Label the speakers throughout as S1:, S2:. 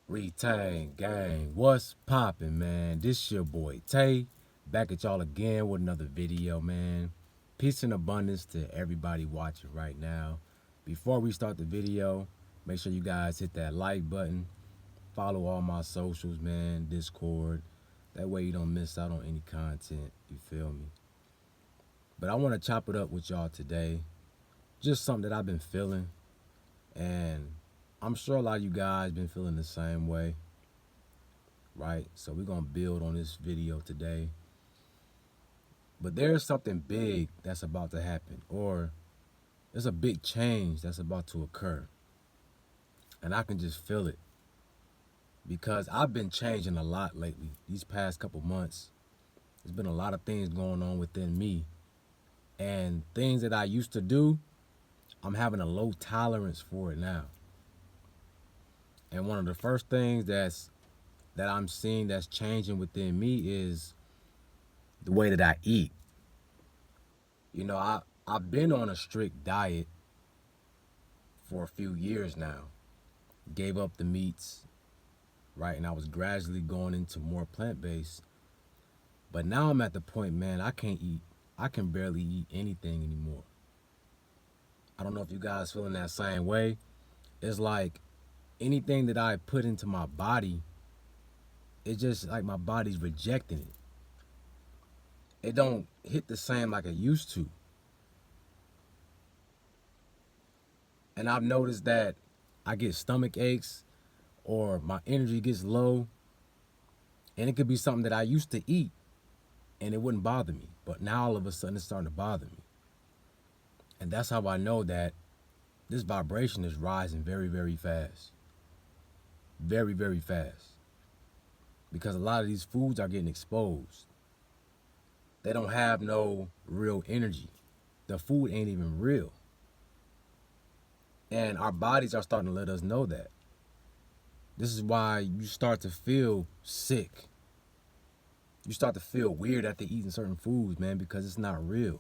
S1: Retain gang, what's poppin', man? This your boy Tay, back at y'all again with another video, man. Peace and abundance to everybody watching right now. Before we start the video, make sure you guys hit that like button, follow all my socials, man, Discord. That way you don't miss out on any content, you feel me? But I want to chop it up with y'all today. Just something that I've been feeling, and I'm sure a lot of you guys been feeling the same way, right? So we're gonna build on this video today. But there's something big that's about to happen, or there's a big change that's about to occur. And I can just feel it because I've been changing a lot lately. These past couple months, there's been a lot of things going on within me. And things that I used to do, I'm having a low tolerance for it now. And one of the first things that I'm seeing that's changing within me is the way that I eat. I've been on a strict diet for a few years now. Gave up the meats, right? And I was gradually going into more plant-based. But now I'm at the point, man, I can barely eat anything anymore. I don't know if you guys feeling that same way. It's like anything that I put into my body, it's just like my body's rejecting it. It don't hit the same like it used to. And I've noticed that I get stomach aches or my energy gets low. And it could be something that I used to eat and it wouldn't bother me. But now all of a sudden it's starting to bother me. And that's how I know that this vibration is rising very, very fast. Very, very fast. Because a lot of these foods are getting exposed. They don't have no real energy. The food ain't even real. And our bodies are starting to let us know that. This is why you start to feel sick. You start to feel weird after eating certain foods, man, because it's not real.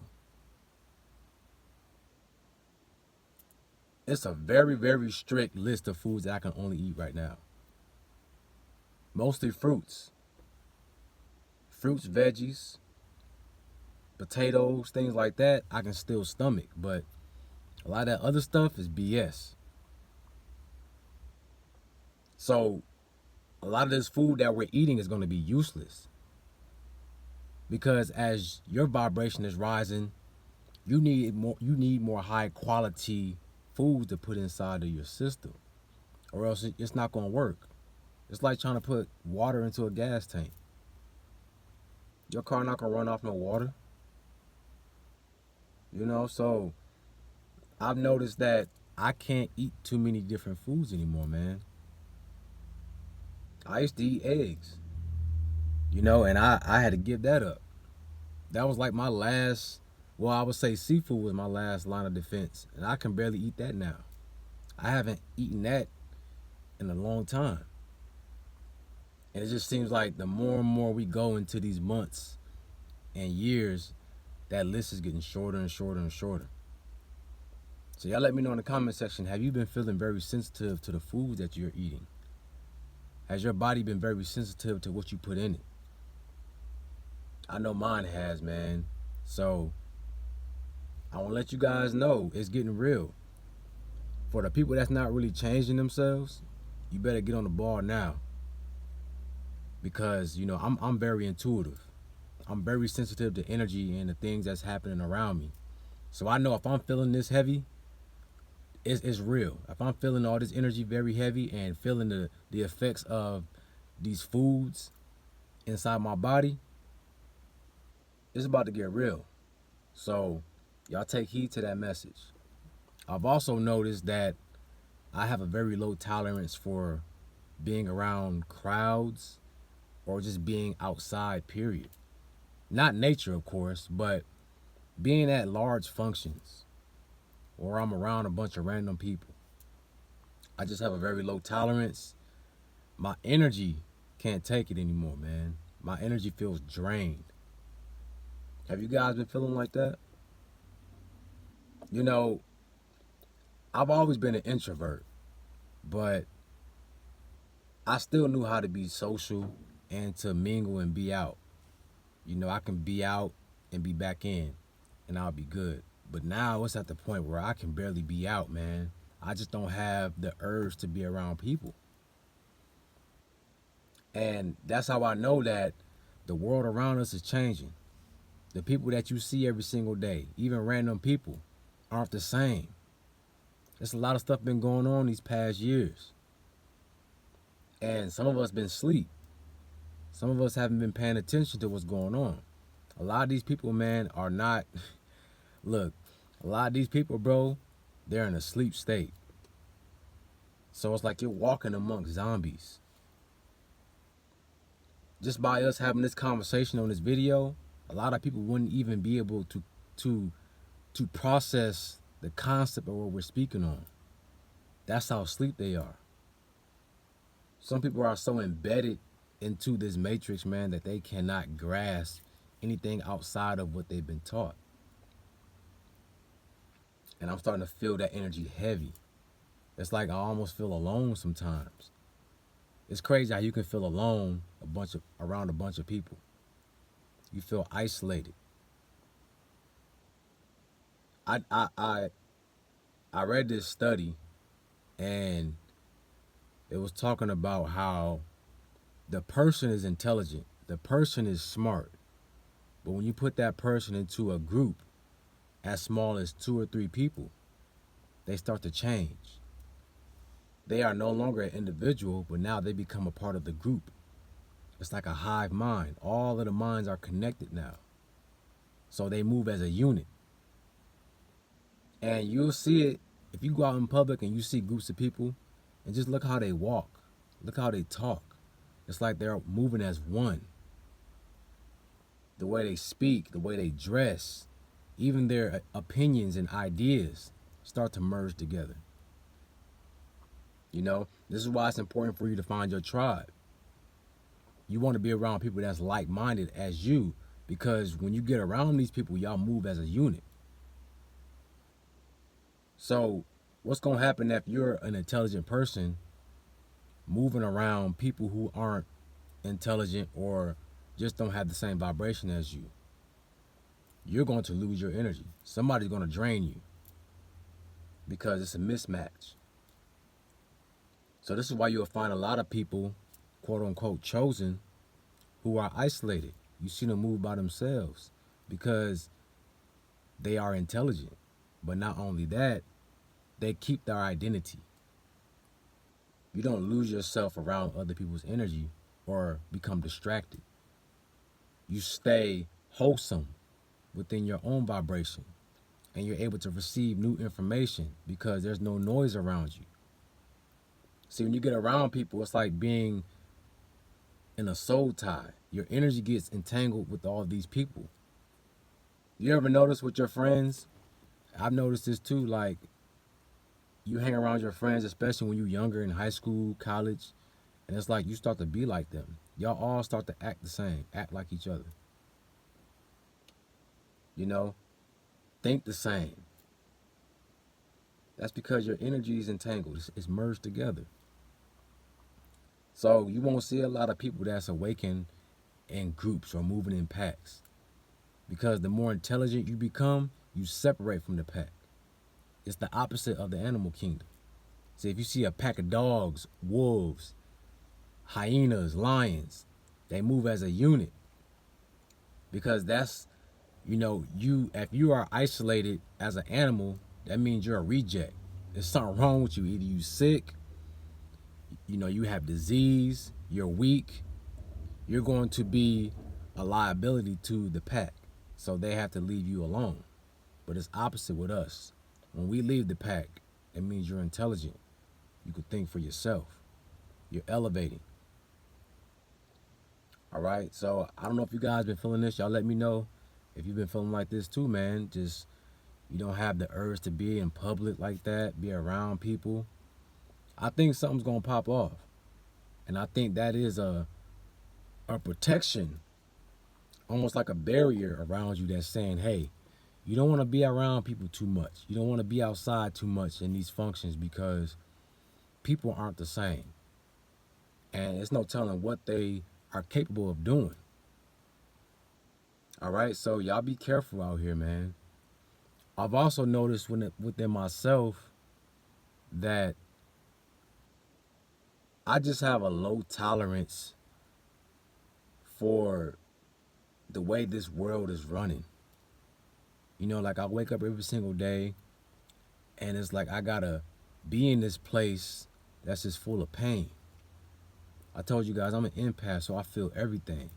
S1: It's a very, very strict list of foods that I can only eat right now. Mostly fruits. Fruits, veggies, potatoes, things like that, I can still stomach. But a lot of that other stuff is BS. So a lot of this food that we're eating is going to be useless. Because as your vibration is rising, you need more high quality foods to put inside of your system, or else it's not going to work. It's like trying to put water into a gas tank. Your car not going to run off no water. So I've noticed that I can't eat too many different foods anymore, man. I used to eat eggs, and I had to give that up. That was like my last, well, I would say seafood was my last line of defense, and I can barely eat that now. I haven't eaten that in a long time. And it just seems like the more and more we go into these months and years, that list is getting shorter and shorter and shorter. So y'all let me know in the comment section, have you been feeling very sensitive to the foods that you're eating? Has your body been very sensitive to what you put in it? I know mine has, man. So I want to let you guys know it's getting real. For the people that's not really changing themselves, you better get on the ball now. Because, I'm very intuitive. I'm very sensitive to energy and the things that's happening around me. So I know if I'm feeling this heavy, it's real. If I'm feeling all this energy very heavy and feeling the effects of these foods inside my body, it's about to get real. So y'all take heed to that message. I've also noticed that I have a very low tolerance for being around crowds or just being outside, period. Not nature, of course, but being at large functions or I'm around a bunch of random people. I just have a very low tolerance. My energy can't take it anymore, man. My energy feels drained. Have you guys been feeling like that? You know, I've always been an introvert, but I still knew how to be social and to mingle and be out. You know, I can be out and be back in and I'll be good. But now it's at the point where I can barely be out, man. I just don't have the urge to be around people. And that's how I know that the world around us is changing. The people that you see every single day, even random people, aren't the same. There's a lot of stuff been going on these past years. And some of us been asleep. Some of us haven't been paying attention to what's going on. A lot of these people, man, are not look, a lot of these people, bro, they're in a sleep state. So it's like you're walking amongst zombies. Just by us having this conversation on this video, a lot of people wouldn't even be able to to process the concept of what we're speaking on. That's how asleep they are. Some people are so embedded into this matrix, man, that they cannot grasp anything outside of what they've been taught. And I'm starting to feel that energy heavy. It's like I almost feel alone sometimes. It's crazy how you can feel alone around a bunch of people. You feel isolated. I I I, I read this study and it was talking about how the person is intelligent, the person is smart, but when you put that person into a group as small as 2 or 3 people, they start to change. They are no longer an individual, but now they become a part of the group. It's like a hive mind. All of the minds are connected now. So they move as a unit. And you'll see it if you go out in public and you see groups of people and just look how they walk. Look how they talk. It's like they're moving as one. The way they speak, the way they dress, even their opinions and ideas start to merge together. You know, this is why it's important for you to find your tribe. You want to be around people that's like-minded as you, because when you get around these people, y'all move as a unit. So what's going to happen if you're an intelligent person moving around people who aren't intelligent or just don't have the same vibration as you? You're going to lose your energy. Somebody's going to drain you because it's a mismatch. So this is why you'll find a lot of people, quote unquote, chosen, who are isolated. You see them move by themselves because they are intelligent. But not only that, they keep their identity. You don't lose yourself around other people's energy or become distracted. You stay wholesome within your own vibration, and you're able to receive new information because there's no noise around you. See, when you get around people, it's like being in a soul tie. Your energy gets entangled with all these people. You ever notice with your friends? I've noticed this too, like you hang around your friends, especially when you're younger in high school, college, and it's like you start to be like them. Y'all all start to act the same, act like each other. You know, think the same. That's because your energy is entangled. It's merged together. So you won't see a lot of people that's awakened in groups or moving in packs. Because the more intelligent you become, you separate from the pack. It's the opposite of the animal kingdom. See, if you see a pack of dogs, wolves, hyenas, lions, they move as a unit. Because that's, if you are isolated as an animal, that means you're a reject. There's something wrong with you. Either you sick, you have disease, you're weak, you're going to be a liability to the pack. So they have to leave you alone. But it's opposite with us. When we leave the pack, it means you're intelligent. You can think for yourself. You're elevating. All right. So I don't know if you guys been feeling this. Y'all let me know if you've been feeling like this too, man. Just you don't have the urge to be in public like that, be around people. I think something's gonna pop off. And I think that is a protection, almost like a barrier around you that's saying, hey, you don't want to be around people too much. You don't want to be outside too much in these functions because people aren't the same. And it's no telling what they are capable of doing. All right, so y'all be careful out here, man. I've also noticed within myself that I just have a low tolerance for the way this world is running. You know, like I wake up every single day and it's like I gotta be in this place that's just full of pain. I told you guys I'm an empath, so I feel everything.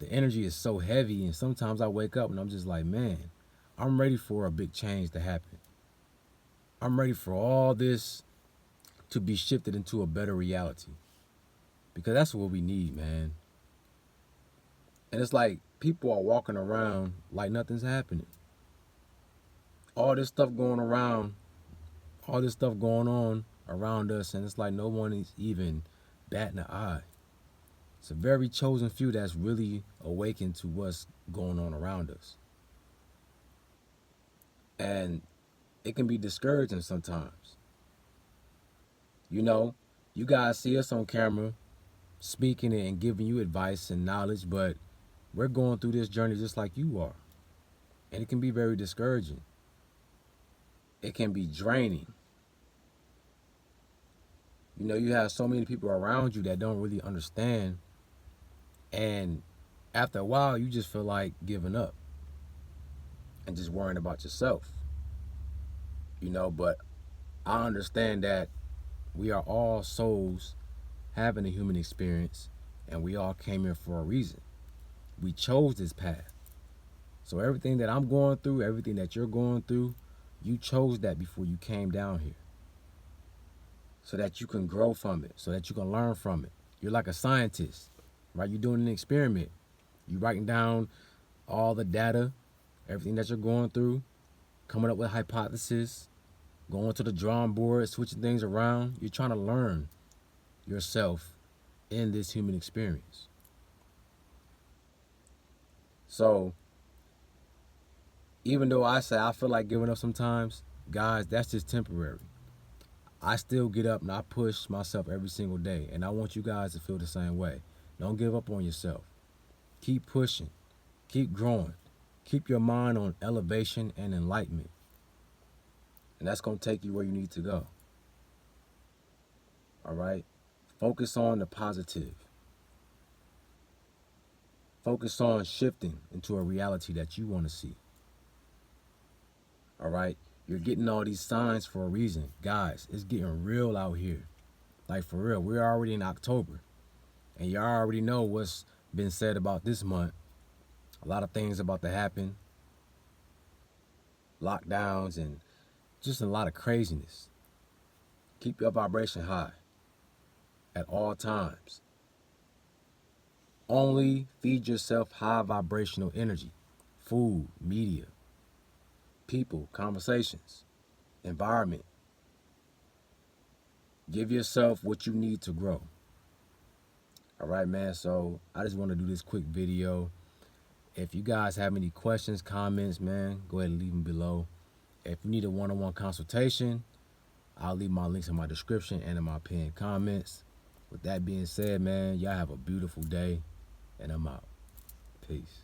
S1: The energy is so heavy, and sometimes I wake up and I'm just like, man, I'm ready for a big change to happen. I'm ready for all this to be shifted into a better reality. Because that's what we need, man. And it's like people are walking around like nothing's happening. All this stuff going around, all this stuff going on around us, and it's like no one is even batting an eye. It's a very chosen few that's really awakened to what's going on around us. And it can be discouraging sometimes. You know, you guys see us on camera speaking and giving you advice and knowledge, but we're going through this journey just like you are. And it can be very discouraging. It can be draining. You know, you have so many people around you that don't really understand. And after a while, you just feel like giving up and just worrying about yourself. You know, but I understand that we are all souls having a human experience, and we all came here for a reason. We chose this path. So everything that I'm going through, everything that you're going through, you chose that before you came down here. So that you can grow from it, so that you can learn from it. You're like a scientist, right? You're doing an experiment. You're writing down all the data, everything that you're going through, coming up with hypotheses, going to the drawing board, switching things around. You're trying to learn yourself in this human experience. So even though I say I feel like giving up sometimes, guys, that's just temporary. I still get up and I push myself every single day. And I want you guys to feel the same way. Don't give up on yourself. Keep pushing. Keep growing. Keep your mind on elevation and enlightenment. And that's going to take you where you need to go. All right? Focus on the positive. Focus on shifting into a reality that you want to see. All right? You're getting all these signs for a reason. Guys, it's getting real out here. Like for real, we're already in October. And you already know what's been said about this month. A lot of things about to happen. Lockdowns and just a lot of craziness. Keep your vibration high at all times. Only feed yourself high vibrational energy. Food, media, people, conversations, environment. Give yourself what you need to grow. All right, man. So I just want to do this quick video. If you guys have any questions, comments, man, go ahead and leave them below. If you need a one-on-one consultation, I'll leave my links in my description and in my pinned comments. With that being said, man, y'all have a beautiful day, and I'm out. Peace.